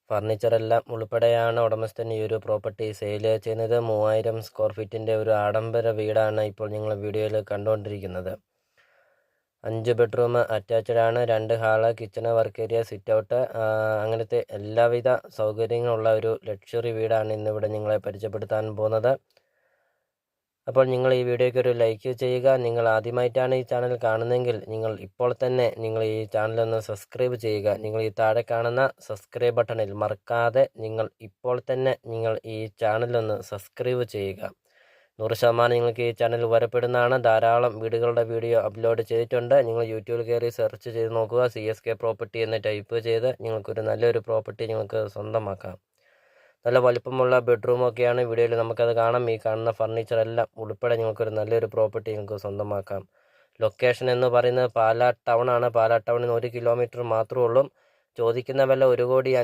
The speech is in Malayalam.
ഫർണിച്ചറെല്ലാം ഉൾപ്പെടെയാണ് ഉടമസ്ഥൻ ഈ ഒരു പ്രോപ്പർട്ടി സെയിൽ ചെയ്യുന്നത്. 3000 സ്ക്വയർ ഫീറ്റിൻ്റെ ഒരു ആഡംബര വീടാണ് ഇപ്പോൾ നിങ്ങൾ വീഡിയോയിൽ കണ്ടുകൊണ്ടിരിക്കുന്നത്. 5 ബെഡ്റൂം അറ്റാച്ച്ഡ് ആണ്. 2 hall, kitchen, work area, sit out, അങ്ങനത്തെ എല്ലാവിധ സൗകര്യങ്ങളുള്ള ഒരു ലക്ഷറി വീടാണ് ഇന്നിവിടെ നിങ്ങളെ പരിചയപ്പെടുത്താൻ പോകുന്നത്. അപ്പോൾ നിങ്ങൾ ഈ വീഡിയോയ്ക്ക് ഒരു ലൈക്ക് ചെയ്യുക. നിങ്ങൾ ആദ്യമായിട്ടാണ് ഈ ചാനൽ കാണുന്നതെങ്കിൽ നിങ്ങൾ ഇപ്പോൾ തന്നെ നിങ്ങൾ ഈ ചാനലൊന്ന് സബ്സ്ക്രൈബ് ചെയ്യുക. നിങ്ങൾ ഈ താഴെ കാണുന്ന സബ്സ്ക്രൈബ് ബട്ടണിൽ മറക്കാതെ നിങ്ങൾ ഇപ്പോൾ തന്നെ നിങ്ങൾ ഈ ചാനലൊന്ന് സബ്സ്ക്രൈബ് ചെയ്യുക. 100% നിങ്ങൾക്ക് ഈ ചാനൽ ഉപകാരപ്പെടുന്നതാണ്. ധാരാളം വീടുകളുടെ വീഡിയോ അപ്ലോഡ് ചെയ്തിട്ടുണ്ട്. നിങ്ങൾ യൂട്യൂബിൽ കയറി സെർച്ച് ചെയ്ത് നോക്കുക. CSK പ്രോപ്പർട്ടി എന്ന് ടൈപ്പ് ചെയ്ത് നിങ്ങൾക്കൊരു നല്ലൊരു പ്രോപ്പർട്ടി നിങ്ങൾക്ക് സ്വന്തമാക്കാം. നല്ല വലിപ്പമുള്ള ബെഡ്റൂമൊക്കെയാണ് വീഡിയോയിൽ നമുക്കത് കാണാം. ഈ കാണുന്ന ഫർണിച്ചറെല്ലാം ഉൾപ്പെടെ നിങ്ങൾക്കൊരു നല്ലൊരു പ്രോപ്പർട്ടി നിങ്ങൾക്ക് സ്വന്തമാക്കാം. ലൊക്കേഷൻ എന്ന് പറയുന്നത് പാലാ ടൗൺ ആണ്. പാലാ ടൗണിൽ നിന്ന് 1 കിലോമീറ്റർ മാത്രമേ ഉള്ളൂ. ചോദിക്കുന്ന വില 1,05,00,000